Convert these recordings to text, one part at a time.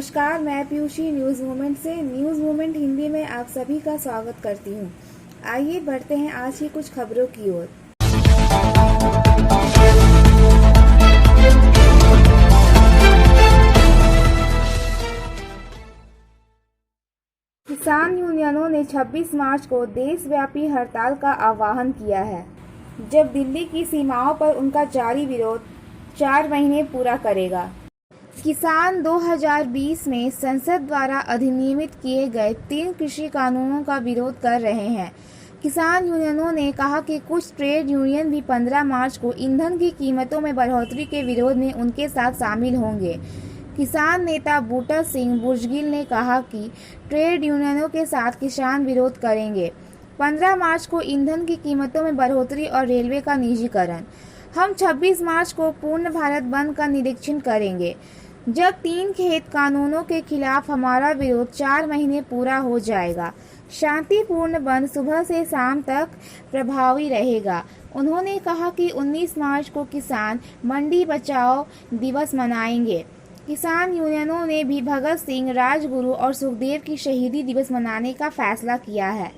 नमस्कार, मैं Piyushji news movement से न्यूज़ मूवमेंट हिंदी में आप सभी का स्वागत करती हूँ। आइए बढ़ते हैं आज की कुछ खबरों की ओर। किसान यूनियनों ने 26 मार्च को देशव्यापी हड़ताल का आह्वान किया है, जब दिल्ली की सीमाओं पर उनका जारी विरोध 4 महीने पूरा करेगा। किसान 2020 में संसद द्वारा अधिनियमित किए गए 3 कृषि कानूनों का विरोध कर रहे हैं। किसान यूनियनों ने कहा कि कुछ ट्रेड यूनियन भी 15 मार्च को ईंधन की कीमतों में बढ़ोतरी के विरोध में उनके साथ शामिल होंगे। किसान नेता बूटा सिंह बुर्जगिल ने कहा कि ट्रेड यूनियनों के साथ किसान विरोध करेंगे। 15 मार्च को ईंधन की कीमतों में बढ़ोतरी और रेलवे का निजीकरण। हम 26 मार्च को पूर्ण भारत बंद का निरीक्षण करेंगे, जब 3 खेत कानूनों के खिलाफ हमारा विरोध 4 महीने पूरा हो जाएगा। शांतिपूर्ण बंद सुबह से शाम तक प्रभावी रहेगा। उन्होंने कहा कि 19 मार्च को किसान मंडी बचाओ दिवस मनाएंगे। किसान यूनियनों ने भी भगत सिंह, राजगुरु और सुखदेव की शहीदी दिवस मनाने का फैसला किया है।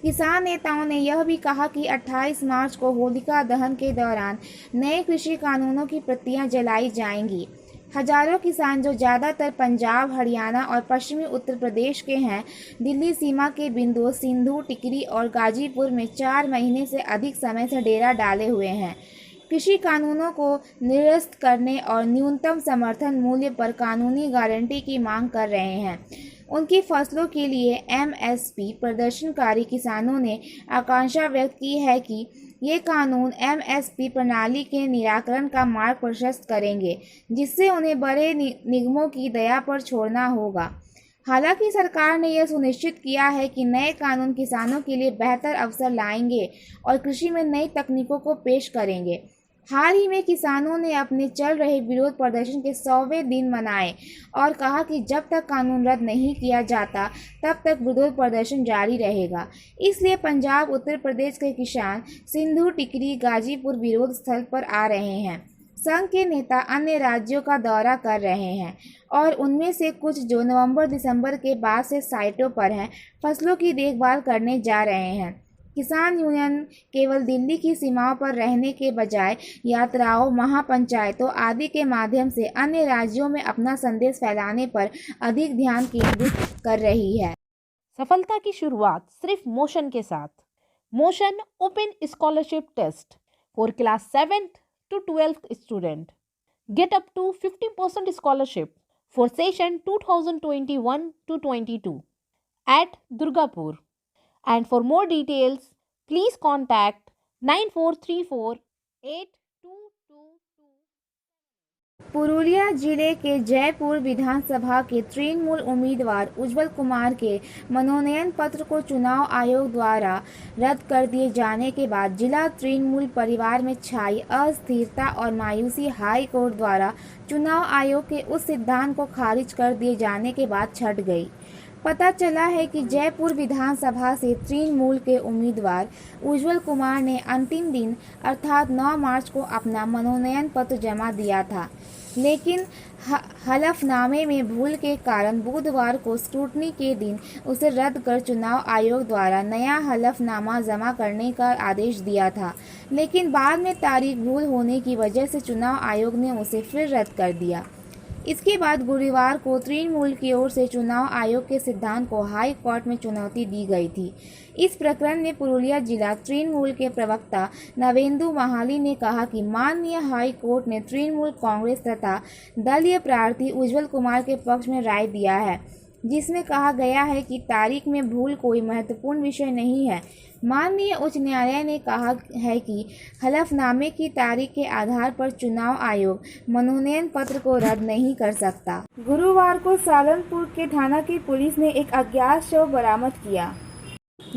किसान नेताओं ने यह भी कहा कि 28 मार्च को होलिका दहन के दौरान नए कृषि कानूनों की प्रतियां जलाई जाएंगी। हजारों किसान, जो ज़्यादातर पंजाब, हरियाणा और पश्चिमी उत्तर प्रदेश के हैं, दिल्ली सीमा के बिंदुओं सिंधु, टिकरी और गाजीपुर में 4 महीने से अधिक समय से डेरा डाले हुए हैं। कृषि कानूनों को निरस्त करने और न्यूनतम समर्थन मूल्य पर कानूनी गारंटी की मांग कर रहे हैं। उनकी फसलों के लिए एमएसपी प्रदर्शनकारी किसानों ने आकांक्षा व्यक्त की है कि ये कानून एमएसपी प्रणाली के निराकरण का मार्ग प्रशस्त करेंगे, जिससे उन्हें बड़े निगमों की दया पर छोड़ना होगा। हालांकि सरकार ने यह सुनिश्चित किया है कि नए कानून किसानों के लिए बेहतर अवसर लाएंगे और कृषि में नई तकनीकों को पेश करेंगे। हाल ही में किसानों ने अपने चल रहे विरोध प्रदर्शन के 100वें दिन मनाए और कहा कि जब तक कानून रद्द नहीं किया जाता तब तक विरोध प्रदर्शन जारी रहेगा। इसलिए पंजाब, उत्तर प्रदेश के किसान सिंधु, टिकरी, गाजीपुर विरोध स्थल पर आ रहे हैं। संघ के नेता अन्य राज्यों का दौरा कर रहे हैं और उनमें से कुछ, जो नवंबर-दिसंबर के बाद से साइटों पर हैं, फसलों की देखभाल करने जा रहे हैं। किसान यूनियन केवल दिल्ली की सीमाओं पर रहने के बजाय यात्राओं, महापंचायतों आदि के माध्यम से अन्य राज्यों में अपना संदेश फैलाने पर अधिक ध्यान केंद्रित कर रही है। सफलता की शुरुआत सिर्फ मोशन के साथ। Motion open scholarship test for class 7th to 12th student. Get up to 50% scholarship for session 2021 to 22 at Durgapur. And for more details, please contact 94348222। Purulia जिले के जयपुर विधानसभा के तृणमूल उम्मीदवार उज्जवल कुमार के मनोनयन पत्र को चुनाव आयोग द्वारा रद्द कर दिए जाने के बाद जिला तृणमूल परिवार में छाई अस्थिरता और मायूसी हाई कोर्ट द्वारा चुनाव आयोग के उस सिद्धांत को खारिज कर दिए जाने के बाद छट गई। पता चला है कि जयपुर विधानसभा से तृणमूल के उम्मीदवार उज्जवल कुमार ने अंतिम दिन अर्थात 9 मार्च को अपना मनोनयन पत्र जमा दिया था, लेकिन हलफनामे में भूल के कारण बुधवार को स्क्रूटनी के दिन उसे रद्द कर चुनाव आयोग द्वारा नया हलफनामा जमा करने का आदेश दिया था, लेकिन बाद में तारीख भूल होने की वजह से चुनाव आयोग ने उसे फिर रद्द कर दिया। इसके बाद गुरुवार को तृणमूल की ओर से चुनाव आयोग के सिद्धांत को हाई कोर्ट में चुनौती दी गई थी। इस प्रकरण में पुरुलिया जिला तृणमूल के प्रवक्ता नवेंदु महाली ने कहा कि माननीय हाई कोर्ट ने तृणमूल कांग्रेस तथा दलीय प्रार्थी उज्जवल कुमार के पक्ष में राय दिया है, जिसमें कहा गया है कि तारीख में भूल कोई महत्वपूर्ण विषय नहीं है। माननीय उच्च न्यायालय ने कहा है कि हलफनामे की तारीख के आधार पर चुनाव आयोग मनोनयन पत्र को रद्द नहीं कर सकता। गुरुवार को सालनपुर के थाना की पुलिस ने एक अज्ञात शव बरामद किया,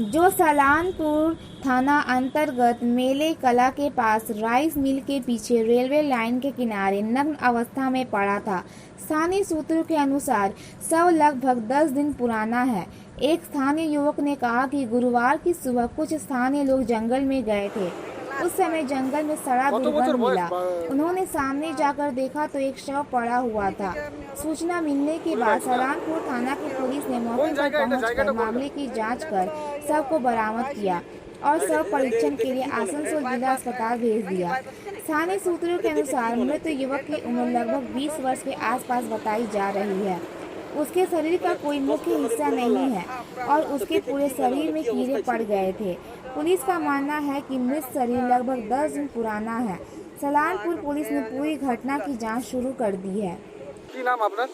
जो सालानपुर थाना अंतर्गत मेले कला के पास राइस मिल के पीछे रेलवे लाइन के किनारे नग्न अवस्था में पड़ा था। स्थानीय सूत्रों के अनुसार शव लगभग 10 दिन पुराना है। एक स्थानीय युवक ने कहा कि गुरुवार की सुबह कुछ स्थानीय लोग जंगल में गए थे उस समय जंगल में सड़ा दुर्गंध मिला। उन्होंने सामने जाकर देखा तो एक शव पड़ा हुआ था। सूचना मिलने के बाद सलानपुर थाना की पुलिस ने मौके पर पहुंचकर मामले की जांच कर शव को बरामद किया और शव परीक्षण के लिए आसनसोल जिला अस्पताल भेज दिया। स्थानीय सूत्रों के अनुसार मृत युवक की उम्र लगभग 20 वर्ष के आसपास बताई जा रही है। उसके शरीर का कोई मुख्य हिस्सा नहीं है और उसके पूरे शरीर में कीड़े पड़ गए थे। पुलिस का मानना है कि मृत शरीर लगभग 10 दिन पुराना है। सलानपुर पुलिस ने पूरी घटना की जांच शुरू कर दी है। কি নাম আপনার?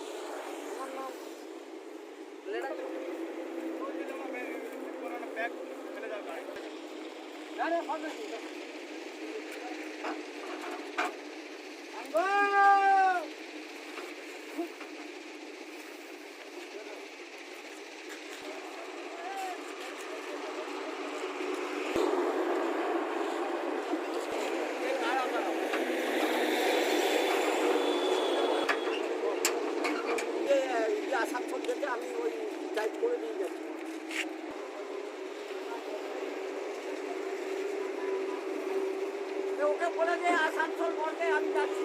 আসানসোল থেকে আমি ওই টাইপ করে নিয়ে যাচ্ছি। ওকে বলে যে আসানসোল মর্গে আমি যাচ্ছি।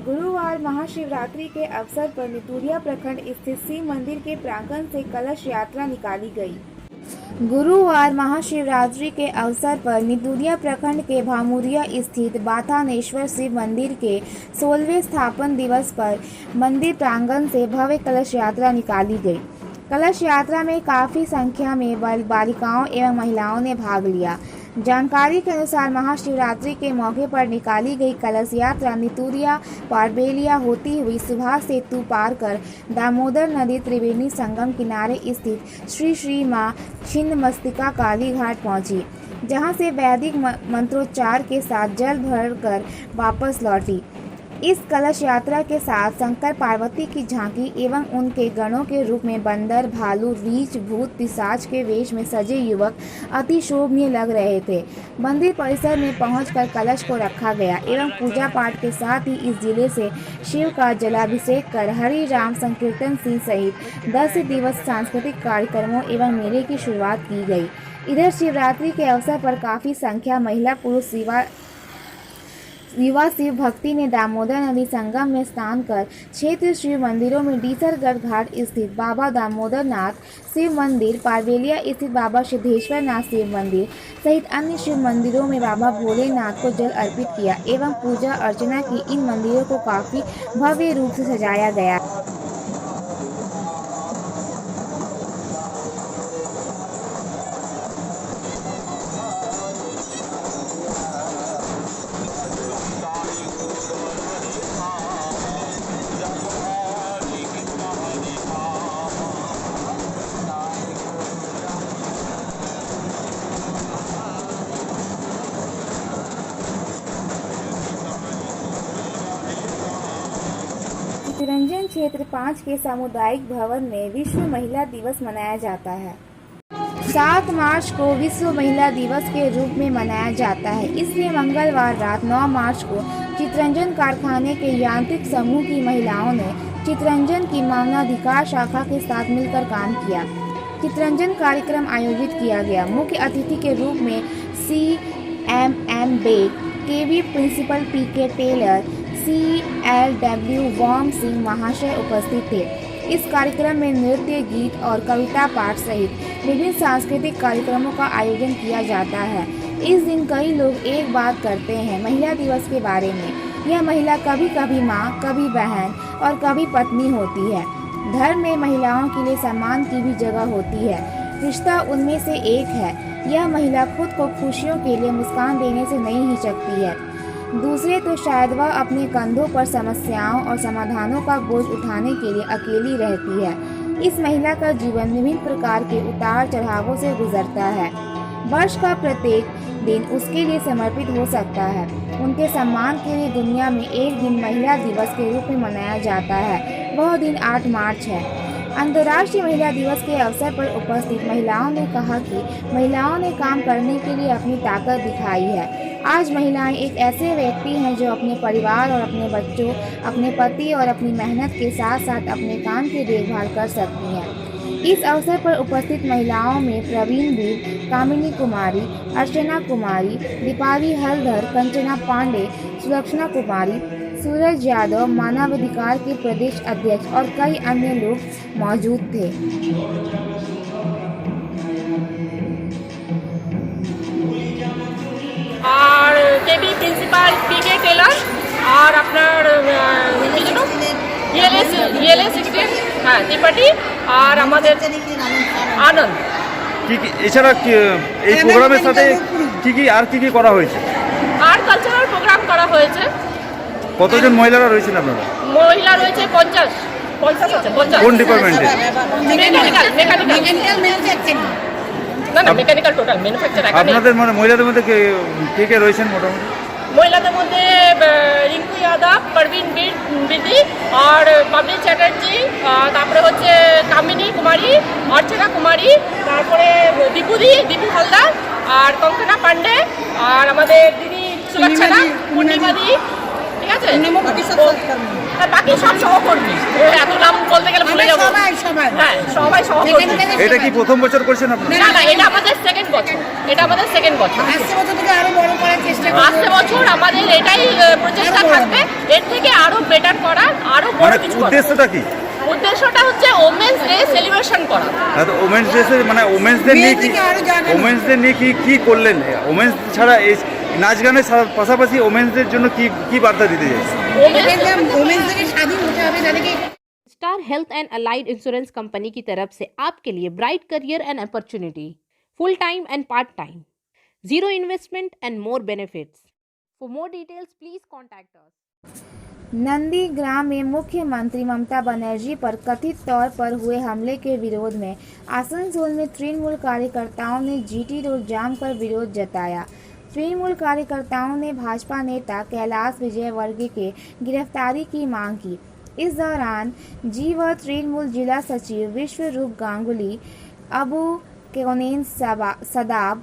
गुरुवार महाशिवरात्रि के अवसर पर नितूरिया प्रखंड स्थित शिव मंदिर के प्रांगण से कलश यात्रा निकाली गई। गुरुवार महाशिवरात्रि के अवसर पर नितूरिया प्रखंड के भामुरिया स्थित बाथानेश्वर शिव मंदिर के 16वें स्थापन दिवस पर मंदिर प्रांगण से भव्य कलश यात्रा निकाली गई। कलश यात्रा में काफी संख्या में बालिकाओं एवं महिलाओं ने भाग लिया। जानकारी के अनुसार महाशिवरात्रि के मौके पर निकाली गई कलश यात्रा नितूरिया पारबेलिया होती हुई सुभाष सेतु पार कर दामोदर नदी त्रिवेणी संगम किनारे स्थित श्री श्री मां छिन्नमस्तिका काली घाट पहुंची, जहां से वैदिक मंत्रोच्चार के साथ जल भर कर वापस लौटी। इस कलश यात्रा के साथ शंकर पार्वती की झांकी एवं उनके गणों के रूप में बंदर, भालू, रीछ, भूत, पिशाच के वेश में सजे युवक अति शोभनीय लग रहे थे। मंदिर परिसर में पहुंचकर कलश को रखा गया एवं पूजा पाठ के साथ ही इस जिले से शिव का जलाभिषेक कर हरि राम संकीर्तन सिंह सहित 10 दिवस सांस्कृतिक कार्यक्रमों एवं मेले की शुरुआत की गई। इधर शिवरात्रि के अवसर पर काफी संख्या महिला पुरुष युवा शिव भक्ति ने दामोदर नदी संगम में स्नान कर क्षेत्र शिव मंदिरों में डीसरगढ़ घाट स्थित बाबा दामोदर नाथ शिव मंदिर, पारबेलिया स्थित बाबा सिद्धेश्वर नाथ शिव मंदिर सहित अन्य शिव मंदिरों में बाबा भोलेनाथ को जल अर्पित किया एवं पूजा अर्चना की। इन मंदिरों को काफी भव्य रूप से सजाया गया। चितरंजन क्षेत्र 5 के सामुदायिक भवन में विश्व महिला दिवस मनाया जाता है। 7 मार्च को विश्व महिला दिवस के रूप में मनाया जाता है, इसलिए मंगलवार रात 9 मार्च को चितरंजन कारखाने के यांत्रिक समूह की महिलाओं ने चितरंजन की मानवाधिकार शाखा के साथ मिलकर काम किया। चितरंजन कार्यक्रम आयोजित किया गया। मुख्य अतिथि के रूप में CMM Beg, KB principal PK Taylor, CLW वॉम सिंह महाशय उपस्थित थे। इस कार्यक्रम में नृत्य, गीत और कविता पाठ सहित विभिन्न सांस्कृतिक कार्यक्रमों का आयोजन किया जाता है। इस दिन कई लोग एक बात करते हैं महिला दिवस के बारे में। यह महिला कभी कभी माँ, कभी बहन और कभी पत्नी होती है। धर्म में महिलाओं के लिए सम्मान की भी जगह होती है। रिश्ता उनमें से एक है। यह महिला खुद को खुशियों के लिए मुस्कान देने से नहीं हिचकती है। दूसरे तो शायद वह अपने कंधों पर समस्याओं और समाधानों का बोझ उठाने के लिए अकेली रहती है। इस महिला का जीवन विभिन्न प्रकार के उतार चढ़ावों से गुजरता है। वर्ष का प्रत्येक दिन उसके लिए समर्पित हो सकता है। उनके सम्मान के लिए दुनिया में एक दिन महिला दिवस के रूप में मनाया जाता है। वह दिन 8 मार्च है। अंतर्राष्ट्रीय महिला दिवस के अवसर पर उपस्थित महिलाओं ने कहा कि महिलाओं ने काम करने के लिए अपनी ताकत दिखाई है। आज महिलाएं एक ऐसे व्यक्ति हैं जो अपने परिवार और अपने बच्चों, अपने पति और अपनी मेहनत के साथ साथ अपने काम की देखभाल कर सकती हैं। इस अवसर पर उपस्थित महिलाओं में प्रवीण बीर, कामिनी कुमारी, अर्चना कुमारी, दीपाली हलधर, कंचना पांडे, सुलक्षणा कुमारी, सूरज यादव, मानवाधिकार के प्रदेश अध्यक्ष और कई अन्य लोग मौजूद थे। আর কেবি প্রিন্সিপাল পিকে টেলার আর আপনার ইএলএ 16 হ্যাঁ ত্রিপাঠী আর আমাদের আনন্দ। কি কি এছাড়া এই প্রোগ্রামের সাথে কি কি করা হয়েছে? আর কালচারাল প্রোগ্রাম করা হয়েছে। কতজন মহিলারা রয়েছেন আপনারা? মহিলা রয়েছে 50 আছে 50। কোন ডিপার্টমেন্টে? মেকানিক্যাল টোটাল ম্যানুফ্যাকচার এখানে। আপনাদের মানে মহিলাদের মধ্যে কে রয়েছেন মোটামুটি? মহিলাদের মধ্যে রিঙ্কু যাদব, পারভিন বিদি আর বাবলি চ্যাটার্জি, তারপরে হচ্ছে কামিনী কুমারী, অর্চনা কুমারী, তারপরে দীপু হালদার আর কঙ্কনা পান্ডে আর আমাদের দিদি সুলক্ষণা পূর্ণিমাদি, ঠিক আছে, আর বাকি সব সহকর্মী। এত নাম বলতে গেলে ভুলে যাবো। হ্যাঁ সবাই সহকর্মী। এটা কি প্রথম বছর করছেন আপনারা? না এটা আমাদের সেকেন্ড বছর। আসছে বছর আমাদের এটাই প্রচেষ্টা থাকবে, এর থেকে আরো বেটার করার, আরো বড় কিছু করার। উদ্দেশ্যটা কি? উদ্দেশ্যটা হচ্ছে ওমেন্স ডে সেলিব্রেশন করা। ওমেন্স ডে মানে ওমেন্সদের নিয়ে কি করলেন? ওমেন্স ছাড়া এই নাচ গানের পাশাপাশি ওমেন্সদের জন্য কি বার্তা দিতে চাইছেন? Star health and allied insurance company की तरफ से आपके लिए bright career and opportunity, full time and part time, zero investment and more benefits. For more details please contact us. Nandigram में मुख्यमंत्री ममता बनर्जी पर कथित तौर पर हुए हमले के विरोध में आसनसोल में तृणमूल कार्यकर्ताओं ने जीटी रोड जाम कर विरोध जताया। तृणमूल कार्यकर्ताओं ने भाजपा नेता कैलाश विजयवर्गीय के गिरफ्तारी की मांग की। इस दौरान व तृणमूल जिला सचिव विश्वरूप गांगुली, अबू कोनेन सदाब,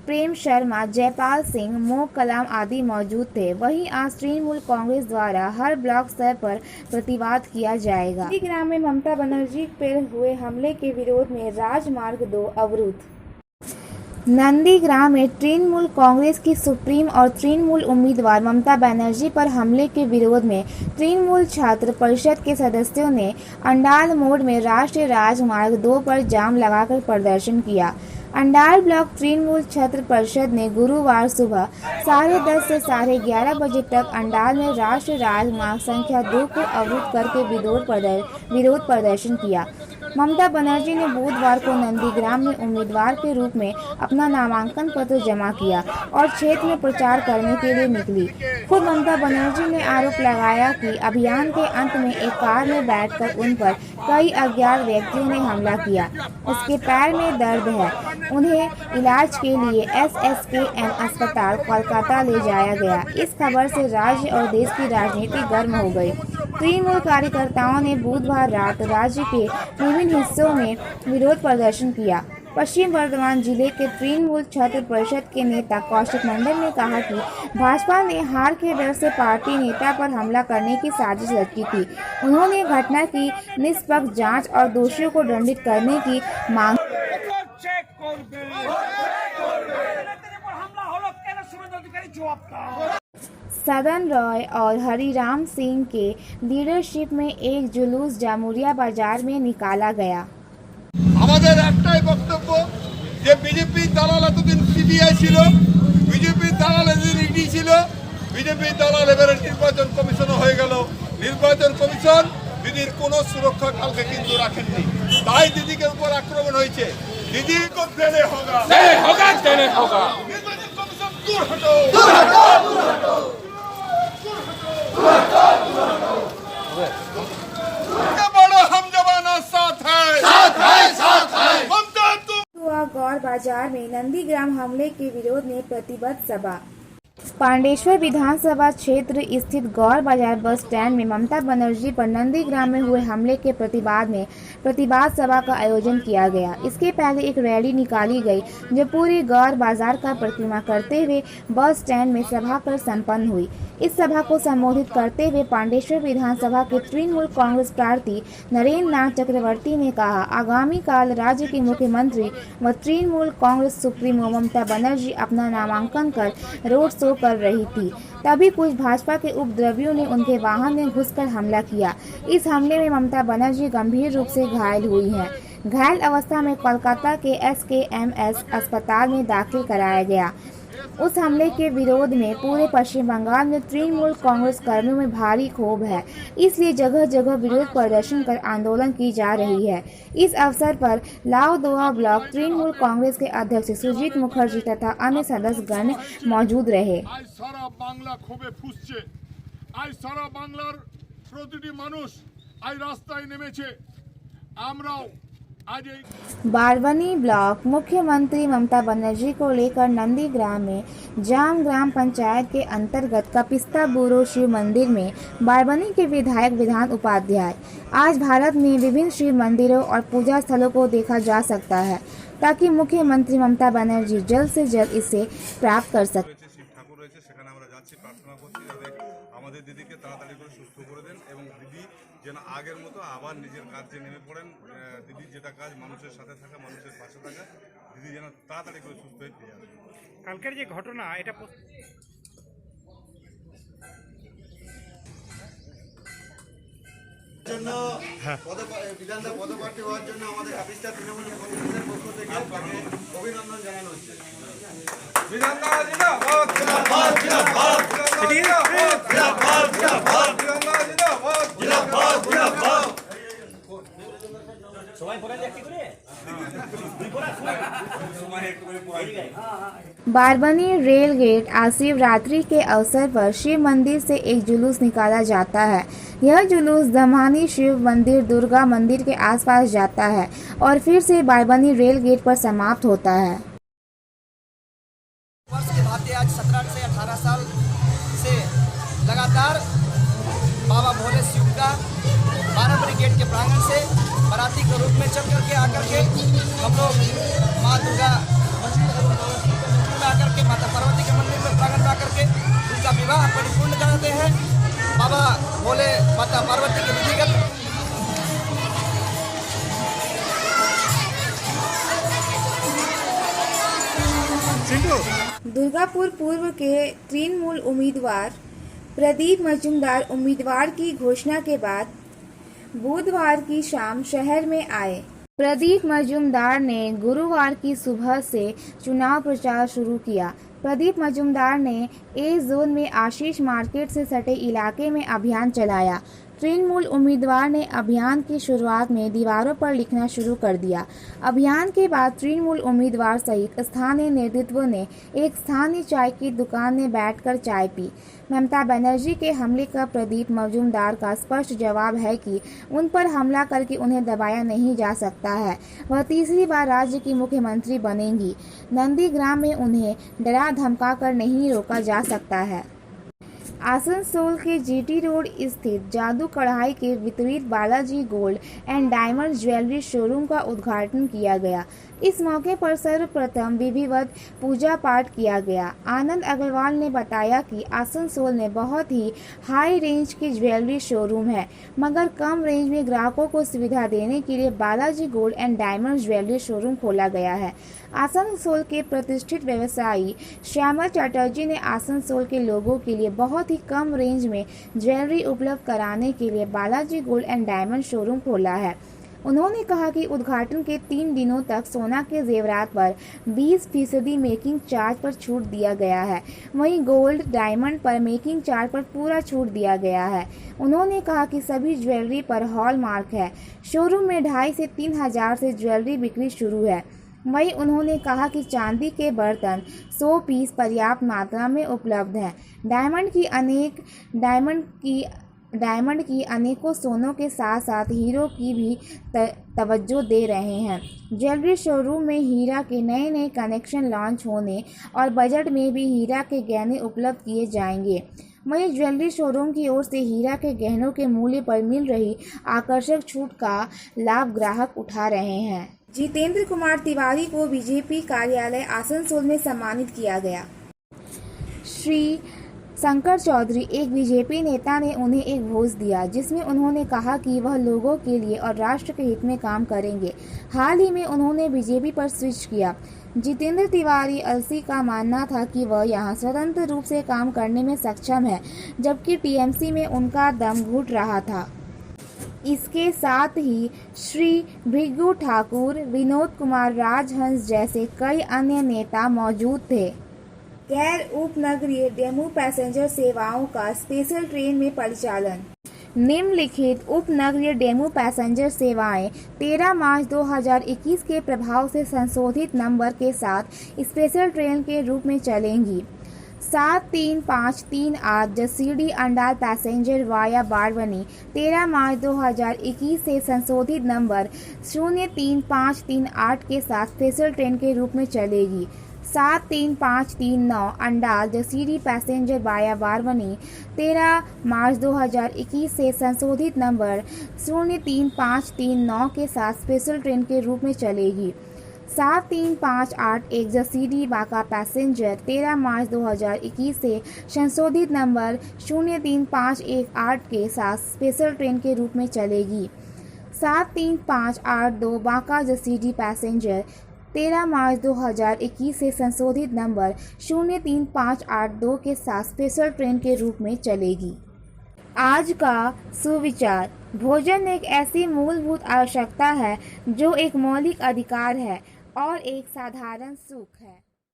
प्रेम शर्मा, जयपाल सिंह, मो कलाम आदि मौजूद थे। वहीं आज तृणमूल कांग्रेस द्वारा हर ब्लॉक स्तर पर प्रतिवाद किया जाएगा। नंदीग्राम में ममता बनर्जी पर हुए हमले के विरोध में राजमार्ग 2 अवरुद्ध। नंदीग्राम में तृणमूल कांग्रेस की सुप्रीम और तृणमूल उम्मीदवार ममता बनर्जी पर हमले के विरोध में तृणमूल छात्र परिषद के सदस्यों ने अंडाल मोड़ में राष्ट्रीय राजमार्ग 2 पर जाम लगाकर प्रदर्शन किया। अंडाल ब्लॉक तृणमूल छात्र परिषद ने गुरुवार सुबह 10:30 से 11:30 बजे तक अंडाल में राष्ट्रीय राजमार्ग संख्या 2 को अवरुद्ध करके विरोध प्रदर्शन किया। ममता बनर्जी ने बुधवार को नंदीग्राम में उम्मीदवार के रूप में अपना नामांकन पत्र जमा किया और क्षेत्र में प्रचार करने के लिए निकली। खुद ममता बनर्जी ने आरोप लगाया कि अभियान के अंत में एक कार में बैठकर उन पर कई अज्ञात व्यक्तियों ने हमला किया। उसके पैर में दर्द है, उन्हें इलाज के लिए SSKM अस्पताल कोलकाता ले जाया गया। इस खबर से राज्य और देश की राजनीति गर्म हो गई। तृणमूल कार्यकर्ताओं ने बुधवार रात राज्य के विभिन्न हिस्सों में विरोध प्रदर्शन किया। पश्चिम बर्धमान जिले के तृणमूल छात्र परिषद के नेता कौशिक मंडल ने कहा कि भाजपा ने हार के डर से पार्टी नेता पर हमला करने की साजिश रची थी। उन्होंने घटना की निष्पक्ष जांच और दोषियों को दंडित करने की मांग। सदन रॉय और हरिराम सिंह के लीडरशिप में एक जुलूस जामुरिया बाजार में निकाला गया। আমাদের একটাই বক্তব্য যে বিজেপি দালাল এতদিন সিবিআই ছিল, বিজেপি দালাল এতদিন ইডি ছিল, বিজেপি দালাল এবারে নির্বাচন কমিশনও হয়ে গেল। নির্বাচন কমিশন দিদির কোনো সুরক্ষা কালকে কিন্তু রাখেননি, তাই দিদিকে উপর আক্রমণ হয়েছে। দিদি কো দেনে হোগা, দেনে হোগা। নির্বাচন কমিশন দূর হটো, দূর হটো, দূর হটো, দূর হটো, দূর হটো। बड़ा हम जवाना साथ है, साथ है, साथ है। ममता तुम गौर बाजार में नंदीग्राम हमले के विरोध में प्रतिबद्ध सभा। पांडेश्वर विधानसभा क्षेत्र स्थित गौर बाजार बस स्टैंड में ममता बनर्जी पर नंदीग्राम में हुए हमले के प्रतिवाद में प्रतिवाद सभा का आयोजन किया गया। इसके पहले एक रैली निकाली गई जो पूरे गौर बाजार का परिक्रमा करते हुए बस स्टैंड में सभा कर संपन्न हुई। इस सभा को संबोधित करते हुए पांडेश्वर विधानसभा के तृणमूल कांग्रेस प्रार्थी नरेंद्र नाथ चक्रवर्ती ने कहा, आगामी काल राज्य की मुख्यमंत्री व तृणमूल कांग्रेस सुप्रीमो ममता बनर्जी अपना नामांकन कर रोड शो कर रही थी, तभी कुछ भाजपा के उपद्रवियों ने उनके वाहन में घुसकर हमला किया। इस हमले में ममता बनर्जी गंभीर रूप से घायल हुई हैं। घायल अवस्था में कोलकाता के SKMS अस्पताल में दाखिल कराया गया। उस हमले के विरोध में पूरे पश्चिम बंगाल में तृणमूल कांग्रेस कर्मियों में भारी क्षोभ है, इसलिए जगह जगह विरोध प्रदर्शन कर आंदोलन की जा रही है। इस अवसर पर लाउदोआ ब्लॉक तृणमूल कांग्रेस के अध्यक्ष सुजीत मुखर्जी तथा अन्य सदस्यगण मौजूद रहे। आज सारा बांग्ला क्षोभे फुसছে, आज सारा बांग्लार প্রতিটি মানুষ आज রাস্তায় নেমেছে। আমরাও बारबनी ब्लॉक मुख्यमंत्री ममता बनर्जी को लेकर नंदीग्राम में जाम ग्राम पंचायत के अंतर्गत कपिस्ता बुरो शिव मंदिर में बारबनी के विधायक विधान उपाध्याय। आज भारत में विभिन्न शिव मंदिरों और पूजा स्थलों को देखा जा सकता है ताकि मुख्यमंत्री ममता बनर्जी जल्द से जल्द इसे प्राप्त कर सके। আমাদের দিদিকে তাড়াতাড়ি করে সুস্থ করে দেন এবং দিদি যেন আগের মতো আবার নিজের কাজে নেমে পড়েন। দিদি যেটা কাজ মানুষের সাথে থাকা, মানুষের পাশে থাকা, দিদি যেন তাড়াতাড়ি করে সুস্থ হয়ে ফিরে আসে। কালকের যে ঘটনা এটা জন্য বিধানসভা পদপ্রার্থী হওয়ার জন্য আমাদের কাপিস্তা তৃণমূল কংগ্রেসের পক্ষ থেকে তাকে অভিনন্দন জানানো হচ্ছে। বিধানসভা জিন্দাবাদ, জিন্দাবাদ, জিন্দাবাদ, জিন্দাবাদ, জিন্দাবাদ, জিন্দাবাদ, জিন্দাবাদ, জিন্দাবাদ। সবাই পড়ে একটু করে बारबनी रेल गेट आज शिवरात्रि के अवसर पर शिव मंदिर से एक जुलूस निकाला जाता है। यह जुलूस दमानी शिव मंदिर, दुर्गा मंदिर के आसपास जाता है और फिर से बारबनी रेल गेट पर समाप्त होता है। वर्ष के भांति आज 17 से 18 साल से लगातार बाबा भोले शिव का बारबनी गेट के प्रांगण से बाराती के रूप में चल करके आकर के हम लोग माँ दुर्गा मंदिर में आकर के, माता पार्वती के मंदिर में प्रांगण में आकर के उनका विवाह परिपूर्ण कराते हैं। बाबा भोले माता पार्वती के विधिगत दुर्गापुर पूर्व के तृणमूल उम्मीदवार प्रदीप मजूमदार उम्मीदवार की घोषणा के बाद बुधवार की शाम शहर में आए। प्रदीप मजूमदार ने गुरुवार की सुबह से चुनाव प्रचार शुरू किया। प्रदीप मजूमदार ने ए जोन में आशीष मार्केट से सटे इलाके में अभियान चलाया। तृणमूल उम्मीदवार ने अभियान की शुरुआत में दीवारों पर लिखना शुरू कर दिया। अभियान के बाद तृणमूल उम्मीदवार सहित स्थानीय नेतृत्व ने एक स्थानीय चाय की दुकान में बैठकर चाय पी। ममता बनर्जी के हमले का प्रदीप मजूमदार का स्पष्ट जवाब है कि उन पर हमला करके उन्हें दबाया नहीं जा सकता है। वह तीसरी बार राज्य की मुख्यमंत्री बनेंगी। नंदीग्राम में उन्हें डरा धमका कर नहीं रोका जा सकता है। आसनसोल के जीटी रोड स्थित जादू कढ़ाई के वितरित Balaji gold and diamond jewellery showroom का उद्घाटन किया गया। इस मौके पर सर्वप्रथम विधिवत पूजा पाठ किया गया। आनंद अग्रवाल ने बताया कि आसनसोल में बहुत ही हाई रेंज की ज्वेलरी शोरूम है, मगर कम रेंज में ग्राहकों को सुविधा देने के लिए Balaji gold and diamond jewellery showroom खोला गया है। आसनसोल के प्रतिष्ठित व्यवसायी श्यामल चटर्जी ने आसनसोल के लोगों के लिए बहुत ही कम रेंज में ज्वेलरी उपलब्ध कराने के लिए Balaji gold and diamond showroom खोला है। उन्होंने कहा कि उद्घाटन के 3 दिनों तक सोना के जेवरात पर 20% मेकिंग चार्ज पर छूट दिया गया है। वहीं गोल्ड डायमंड पर मेकिंग चार्ज पर पूरा छूट दिया गया है। उन्होंने कहा कि सभी ज्वेलरी पर हॉलमार्क है। शोरूम में 2,500 से 3,000 से ज्वेलरी बिक्री शुरू है। वहीं उन्होंने कहा कि चांदी के बर्तन 100 पीस पर्याप्त मात्रा में उपलब्ध हैं। डायमंड की डायमंड की अनेकों सोनों के साथ साथ हीरो की भी तवज्जो दे रहे हैं। ज्वेलरी शोरूम में हीरा के नए नए कनेक्शन लॉन्च होने और बजट में भी हीरा के गहने उपलब्ध किए जाएंगे। वहीं ज्वेलरी शोरूम की ओर से हीरा के गहनों के मूल्य पर मिल रही आकर्षक छूट का लाभ ग्राहक उठा रहे हैं। जितेंद्र कुमार तिवारी को बीजेपी कार्यालय आसनसोल में सम्मानित किया गया। श्री शंकर चौधरी, एक बीजेपी नेता ने उन्हें एक भोज दिया जिसमें उन्होंने कहा कि वह लोगों के लिए और राष्ट्र के हित में काम करेंगे। हाल ही में उन्होंने बीजेपी पर स्विच किया। जितेंद्र तिवारी अलसी का मानना था कि वह यहां स्वतंत्र रूप से काम करने में सक्षम है, जबकि टीएमसी में उनका दम घुट रहा था। इसके साथ ही श्री भृगु ठाकुर, विनोद कुमार राजहंस जैसे कई अन्य नेता मौजूद थे। गैर उपनगरीय डेमू पैसेंजर सेवाओं का स्पेशल ट्रेन में परिचालन। निम्नलिखित उपनगरीय डेमू पैसेंजर सेवाएं 13 मार्च 2021 के प्रभाव से संशोधित नंबर के साथ स्पेशल ट्रेन के रूप में चलेंगी। 73538 जसीडी अंडाल पैसेंजर वाया बारवनी 13 मार्च 2021 से संशोधित नंबर 03538 के साथ स्पेशल ट्रेन के रूप में चलेगी। 73539 अंडाल जसीडी पैसेंजर वाया बारवनी 13 मार्च 2021 से संशोधित नंबर 03539 के साथ स्पेशल ट्रेन के रूप में चलेगी। 73581 जसीडी बाका पैसेंजर 13 मार्च 2021 से संशोधित नंबर 03518 के साथ स्पेशल ट्रेन के रूप में चलेगी। 73582 बाका जसीडी पैसेंजर 13 मार्च 2021 से संशोधित नंबर 03582 के साथ स्पेशल ट्रेन के रूप में चलेगी। आज का सुविचार: भोजन एक ऐसी मूलभूत आवश्यकता है जो एक मौलिक अधिकार है और एक साधारण सुख है।